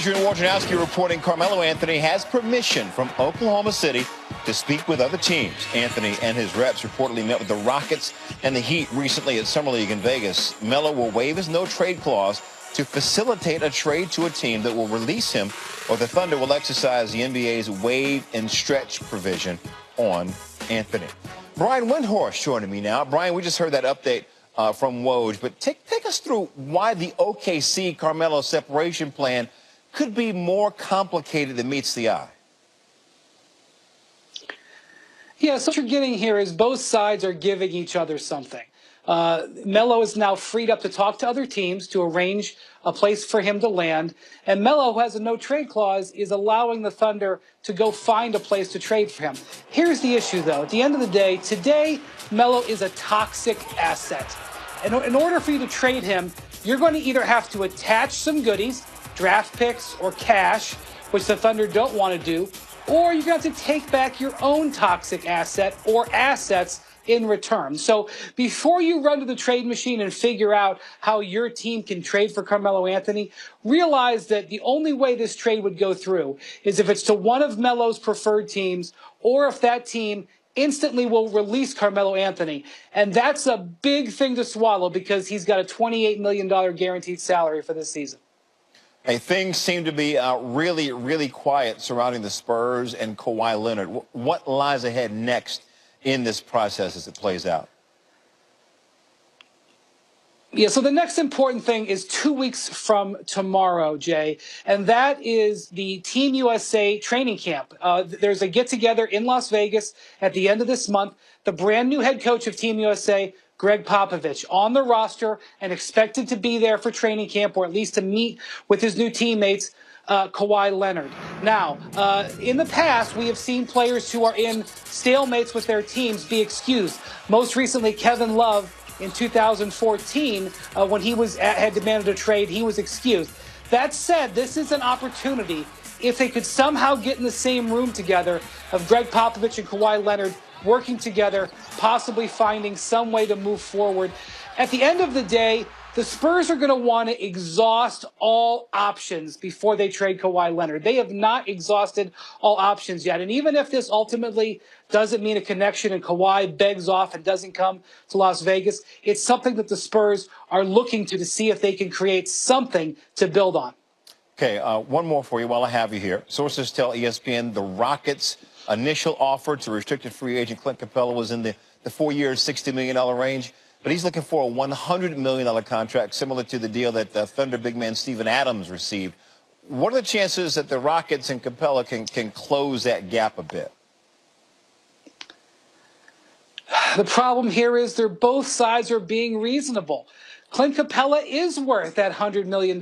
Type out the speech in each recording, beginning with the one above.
Adrian Wojnarowski reporting Carmelo Anthony has permission from Oklahoma City to speak with other teams. Anthony and his reps reportedly met with the Rockets and the Heat recently at Summer League in Vegas. Melo will waive his no-trade clause to facilitate a trade to a team that will release him, or the Thunder will exercise the NBA's waive and stretch provision on Anthony. Brian Windhorst joining me now. Brian, we just heard that update from Woj, but take us through why the OKC Carmelo separation plan could be more complicated than meets the eye. Yeah, so what you're getting here is both sides are giving each other something. Melo is now freed up to talk to other teams to arrange a place for him to land. And Melo, who has a no-trade clause, is allowing the Thunder to go find a place to trade for him. Here's the issue, though. At the end of the day, today, Melo is a toxic asset. And in order for you to trade him, you're going to either have to attach some goodies, draft picks or cash, which the Thunder don't want to do, or you're going to have to take back your own toxic asset or assets in return. So before you run to the trade machine and figure out how your team can trade for Carmelo Anthony, realize that the only way this trade would go through is if it's to one of Melo's preferred teams, or if that team instantly will release Carmelo Anthony. And that's a big thing to swallow because he's got a $28 million guaranteed salary for this season. Hey, things seem to be really, really quiet surrounding the Spurs and Kawhi Leonard. What lies ahead next in this process as it plays out? Yeah, so the next important thing is 2 weeks from tomorrow, Jay, and that is the Team USA training camp. There's a get-together in Las Vegas at the end of this month. The brand new head coach of Team USA, Greg Popovich, on the roster and expected to be there for training camp, or at least to meet with his new teammates, Kawhi Leonard. Now, in the past, we have seen players who are in stalemates with their teams be excused. Most recently, Kevin Love in 2014, when he had demanded a trade, he was excused. That said, this is an opportunity, if they could somehow get in the same room together, of Greg Popovich and Kawhi Leonard working together, possibly finding some way to move forward. At the end of the day, the Spurs are going to want to exhaust all options before they trade Kawhi Leonard. They have not exhausted all options yet. And even if this ultimately doesn't mean a connection and Kawhi begs off and doesn't come to Las Vegas, it's something that the Spurs are looking to see if they can create something to build on. Okay, one more for you while I have you here. Sources tell ESPN the Rockets' initial offer to restricted free agent Clint Capella was in the 4 years, $60 million range. But he's looking for a $100 million contract, similar to the deal that Thunder big man Steven Adams received. What are the chances that the Rockets and Capella can close that gap a bit? The problem here is both sides are being reasonable. Clint Capella is worth that $100 million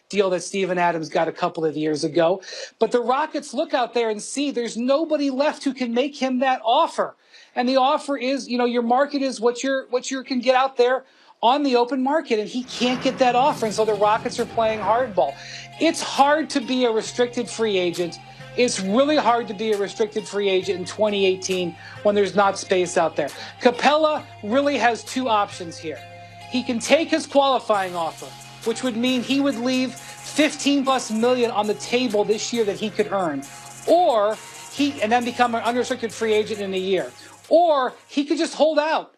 deal that Steven Adams got a couple of years ago. But the Rockets look out there and see there's nobody left who can make him that offer. And the offer is, your market is what you can get out there on the open market, and he can't get that offer. And so the Rockets are playing hardball. It's hard to be a restricted free agent. It's really hard to be a restricted free agent in 2018 when there's not space out there. Capella really has two options here. He can take his qualifying offer, which would mean he would leave $15+ million on the table this year that he could earn, and then become an unrestricted free agent in a year. Or he could just hold out,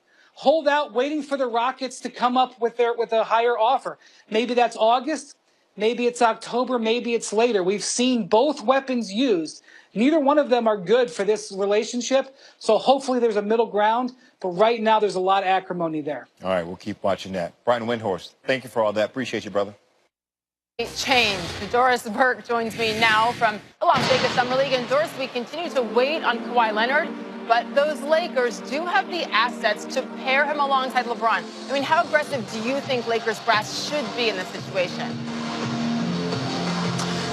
waiting for the Rockets to come up with a higher offer. Maybe that's August, maybe it's October, maybe it's later. We've seen both weapons used. Neither one of them are good for this relationship, so hopefully there's a middle ground. But right now there's a lot of acrimony there. All right, we'll keep watching that. Brian Windhorst, thank you for all that. Appreciate you, brother. Change. Doris Burke joins me now from the Las Vegas Summer League. And Doris, we continue to wait on Kawhi Leonard, but those Lakers do have the assets to pair him alongside LeBron. I mean, how aggressive do you think Lakers brass should be in this situation?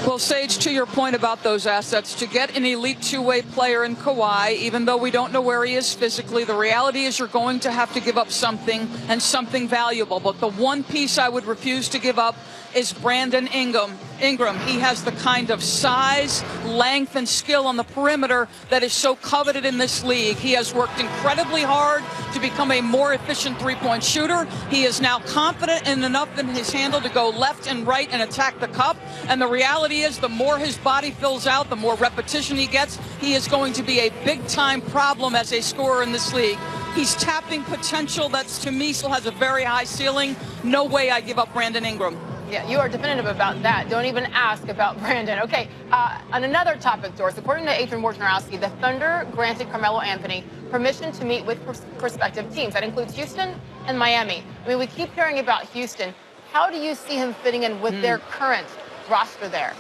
Well, Sage, to your point about those assets, to get an elite two-way player in Kawhi, even though we don't know where he is physically, the reality is you're going to have to give up something, and something valuable. But the one piece I would refuse to give up is Brandon Ingram. He has the kind of size, length, and skill on the perimeter that is so coveted in this league. He has worked incredibly hard to become a more efficient three-point shooter. He is now confident in enough in his handle to go left and right and attack the cup. And the reality is, the more his body fills out, the more repetition he gets, he is going to be a big-time problem as a scorer in this league. He's tapping potential that, to me, still has a very high ceiling. No way I give up Brandon Ingram. Yeah, you are definitive about that. Don't even ask about Brandon. Okay, on another topic, Doris, according to Adrian Wojnarowski, the Thunder granted Carmelo Anthony permission to meet with prospective teams. That includes Houston and Miami. I mean, we keep hearing about Houston. How do you see him fitting in with their current roster there?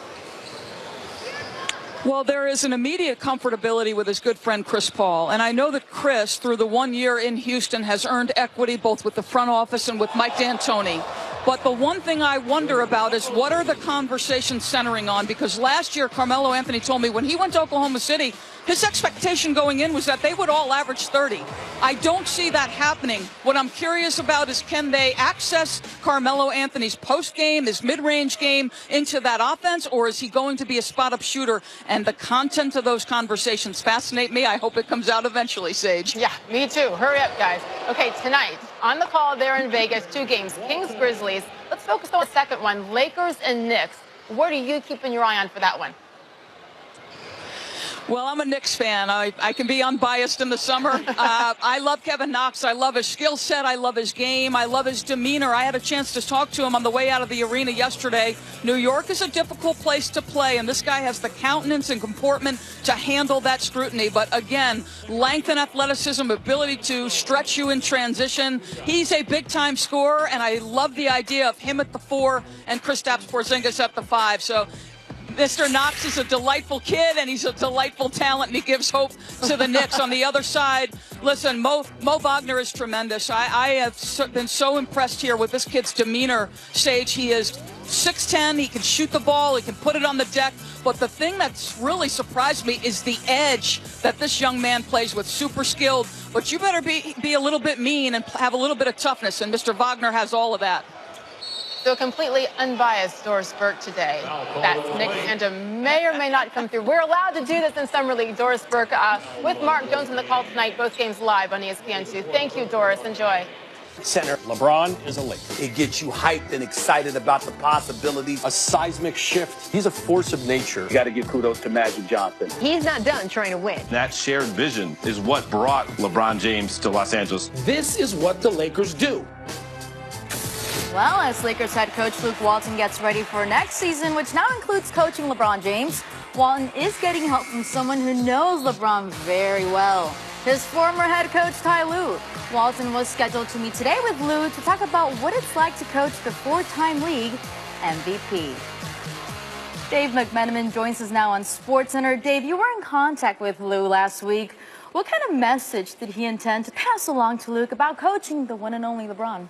Well, there is an immediate comfortability with his good friend Chris Paul. And I know that Chris, through the 1 year in Houston, has earned equity both with the front office and with Mike D'Antoni. But the one thing I wonder about is, what are the conversations centering on? Because last year, Carmelo Anthony told me when he went to Oklahoma City, his expectation going in was that they would all average 30. I don't see that happening. What I'm curious about is, can they access Carmelo Anthony's post game, his mid-range game into that offense, or is he going to be a spot-up shooter? And the content of those conversations fascinate me. I hope it comes out eventually, Sage. Yeah, me too. Hurry up, guys. Okay, tonight, on the call there in Vegas, 2 games, Kings, Grizzlies. Let's focus on the second one, Lakers and Knicks. What are you keeping your eye on for that one? Well, I'm a Knicks fan. I can be unbiased in the summer. I love Kevin Knox. I love his skill set. I love his game. I love his demeanor. I had a chance to talk to him on the way out of the arena yesterday. New York is a difficult place to play, and this guy has the countenance and comportment to handle that scrutiny. But again, length and athleticism, ability to stretch you in transition. He's a big-time scorer, and I love the idea of him at the 4 and Kristaps Porzingis at the 5. So Mr. Knox is a delightful kid, and he's a delightful talent, and he gives hope to the Knicks. On the other side, listen, Mo Wagner is tremendous. I have been so impressed here with this kid's demeanor, Sage. He is 6'10", he can shoot the ball, he can put it on the deck. But the thing that's really surprised me is the edge that this young man plays with. Super skilled, but you better be a little bit mean and have a little bit of toughness, and Mr. Wagner has all of that. So completely unbiased Doris Burke today. That Nick Fandom may or may not come through. We're allowed to do this in Summer League. Doris Burke with Mark Jones in the call tonight. Both games live on ESPN2. Thank you, Doris. Enjoy. Center, LeBron is a Laker. It gets you hyped and excited about the possibilities. A seismic shift. He's a force of nature. You got to give kudos to Magic Johnson. He's not done trying to win. That shared vision is what brought LeBron James to Los Angeles. This is what the Lakers do. Well, as Lakers head coach Luke Walton gets ready for next season, which now includes coaching LeBron James, Walton is getting help from someone who knows LeBron very well, his former head coach Ty Lue. Walton was scheduled to meet today with Lue to talk about what it's like to coach the 4-time league MVP. Dave McMenamin joins us now on SportsCenter. Dave, you were in contact with Lue last week. What kind of message did he intend to pass along to Luke about coaching the one and only LeBron?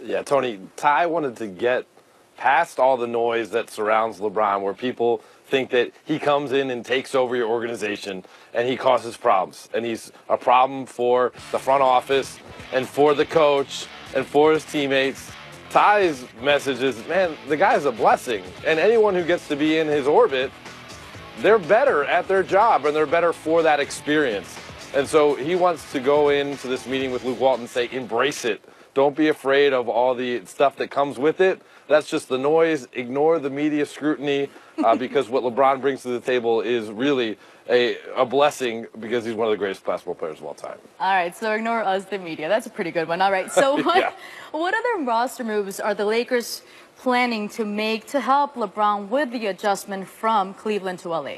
Yeah, Tony, Ty wanted to get past all the noise that surrounds LeBron, where people think that he comes in and takes over your organization and he causes problems. And he's a problem for the front office and for the coach and for his teammates. Ty's message is, man, the guy's a blessing. And anyone who gets to be in his orbit, they're better at their job and they're better for that experience. And so he wants to go into this meeting with Luke Walton and say, embrace it. Don't be afraid of all the stuff that comes with it. That's just the noise. Ignore the media scrutiny because what LeBron brings to the table is really a blessing because he's one of the greatest basketball players of all time. All right, so ignore us, the media. That's a pretty good one. All right, so what other roster moves are the Lakers planning to make to help LeBron with the adjustment from Cleveland to LA?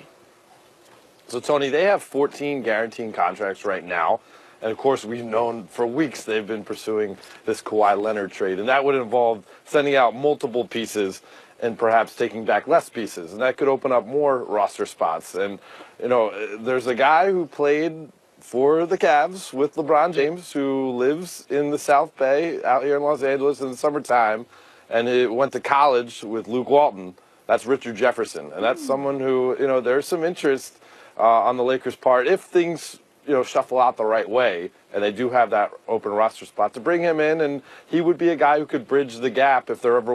So, Tony, they have 14 guaranteed contracts right now. And, of course, we've known for weeks they've been pursuing this Kawhi Leonard trade. And that would involve sending out multiple pieces and perhaps taking back less pieces. And that could open up more roster spots. And, you know, there's a guy who played for the Cavs with LeBron James who lives in the South Bay out here in Los Angeles in the summertime. And he went to college with Luke Walton. That's Richard Jefferson. And that's someone who, you know, there's some interest on the Lakers' part if things shuffle out the right way, and they do have that open roster spot to bring him in, and he would be a guy who could bridge the gap if there ever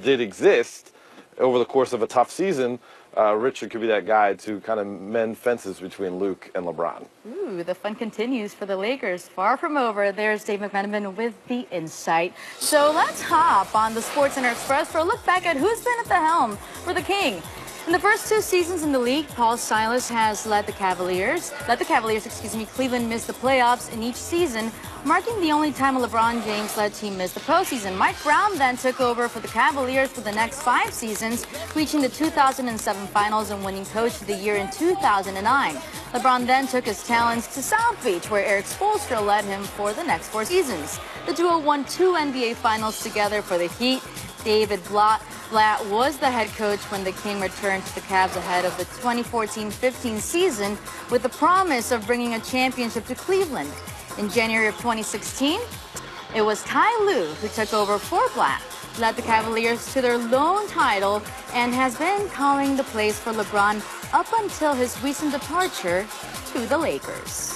did exist over the course of a tough season, Richard could be that guy to kind of mend fences between Luke and LeBron. Ooh, the fun continues for the Lakers. Far from over. There's Dave McMenamin with the insight. So let's hop on the SportsCenter Express for a look back at who's been at the helm for the King. In the first 2 seasons in the league, Paul Silas has led the Cavaliers. Cleveland missed the playoffs in each season, marking the only time a LeBron James-led team missed the postseason. Mike Brown then took over for the Cavaliers for the next 5 seasons, reaching the 2007 finals and winning Coach of the Year in 2009. LeBron then took his talents to South Beach, where Eric Spoelstra led him for the next 4 seasons. The duo won 2 NBA Finals together for the Heat. David Blatt was the head coach when the King returned to the Cavs ahead of the 2014-15 season with the promise of bringing a championship to Cleveland. In January of 2016, it was Ty Lue who took over for Blatt, led the Cavaliers to their lone title, and has been calling the plays for LeBron up until his recent departure to the Lakers.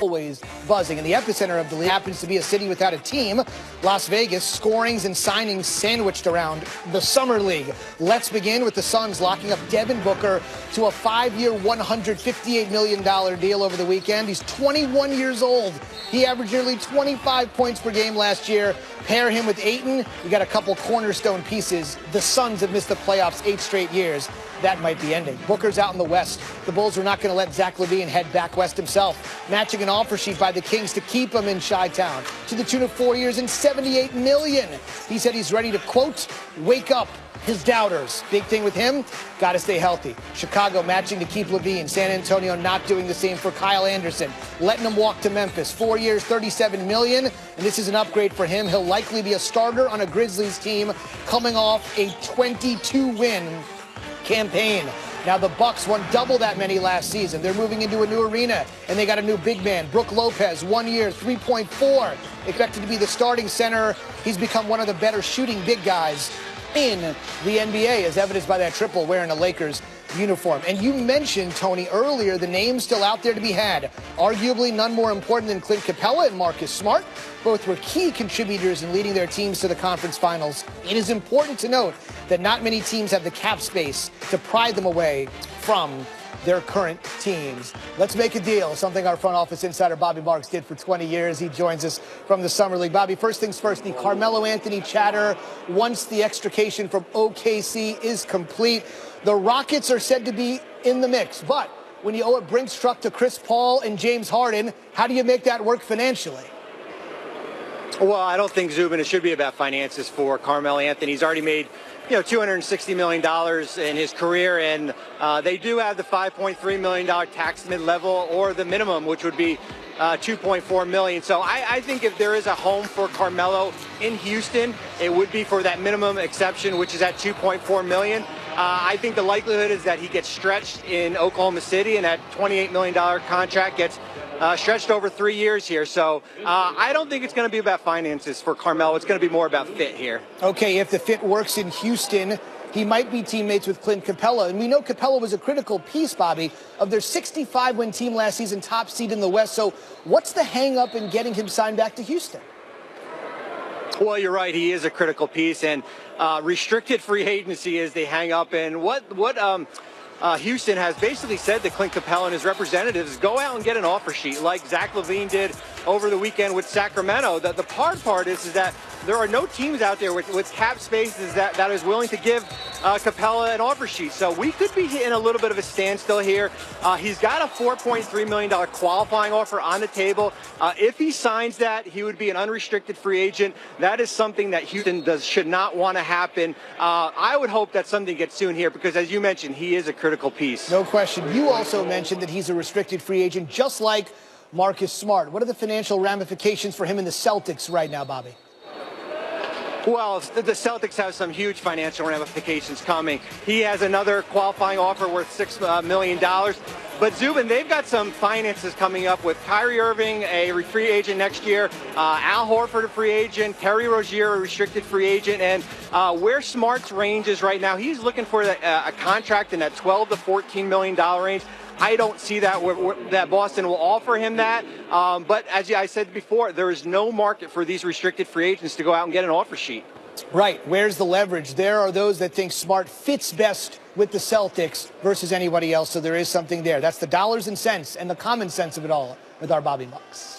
Always buzzing, and the epicenter of the league happens to be a city without a team, Las Vegas. Scorings and signings sandwiched around the Summer League. Let's begin with the Suns locking up Devin Booker to a 5-year, $158 million deal over the weekend. He's 21 years old. He averaged nearly 25 points per game last year. Pair him with Ayton, you got a couple cornerstone pieces. The Suns have missed the playoffs 8 straight years. That might be ending. Booker's out in the West. The Bulls are not going to let Zach LaVine head back west himself. Matching an offer sheet by the Kings to keep him in Chi-Town to the tune of 4 years and $78 million. He said he's ready to, quote, wake up his doubters. Big thing with him, got to stay healthy. Chicago matching to keep LaVine. San Antonio not doing the same for Kyle Anderson, letting him walk to Memphis. 4 years, $37 million, and this is an upgrade for him. He'll likely be a starter on a Grizzlies team coming off a 22-win campaign. Now the Bucks won double that many last season. They're moving into a new arena, and they got a new big man, Brook Lopez, 1 year, 3.4, expected to be the starting center. He's become one of the better shooting big guys in the NBA, as evidenced by that triple wearing a Lakers uniform. And you mentioned, Tony, earlier, the names still out there to be had. Arguably none more important than Clint Capella and Marcus Smart. Both were key contributors in leading their teams to the conference finals. It is important to note that not many teams have the cap space to pry them away from their current teams. Let's make a deal, something our front office insider Bobby Marks did for 20 years. He joins us from the Summer League. Bobby, first things first, the Carmelo Anthony chatter once the extrication from OKC is complete. The Rockets are said to be in the mix, but when you owe a Brinks truck to Chris Paul and James Harden, how do you make that work financially? Well, I don't think, Zubin, it should be about finances for Carmelo Anthony. He's already made $260 million in his career, and they do have the $5.3 million tax mid-level, or the minimum, which would be $2.4 million. So I think if there is a home for Carmelo in Houston, it would be for that minimum exception, which is at $2.4 million. I think the likelihood is that he gets stretched in Oklahoma City, and that $28 million contract gets stretched over 3 years here. So I don't think it's going to be about finances for Carmelo. It's going to be more about fit here. Okay, if the fit works in Houston, he might be teammates with Clint Capella. And we know Capella was a critical piece, Bobby, of their 65-win team last season, top seed in the West. So what's the hang-up in getting him signed back to Houston? Well, you're right. He is a critical piece, and restricted free agency is the hang-up. And what Houston has basically said to Clint Capella and his representatives, go out and get an offer sheet like Zach LaVine did over the weekend with Sacramento. The hard part is that there are no teams out there with cap spaces that is willing to give Capella an offer sheet. So we could be hitting a little bit of a standstill here. He's got a $4.3 million qualifying offer on the table. If he signs that, he would be an unrestricted free agent. That is something that Houston should not want to happen. I would hope that something gets soon here because, as you mentioned, he is a critical piece. No question. You also mentioned that he's a restricted free agent, just like Marcus Smart. What are the financial ramifications for him in the Celtics right now, Bobby? Well, the Celtics have some huge financial ramifications coming. He has another qualifying offer worth $6 million. But Zubin, they've got some finances coming up with Kyrie Irving, a free agent next year, Al Horford, a free agent, Terry Rozier, a restricted free agent, and where Smart's range is right now, he's looking for a contract in that $12 to $14 million range. I don't see that Boston will offer him that. But as I said before, there is no market for these restricted free agents to go out and get an offer sheet. Right. Where's the leverage? There are those that think Smart fits best with the Celtics versus anybody else, so there is something there. That's the dollars and cents and the common sense of it all with our Bobby Bucks.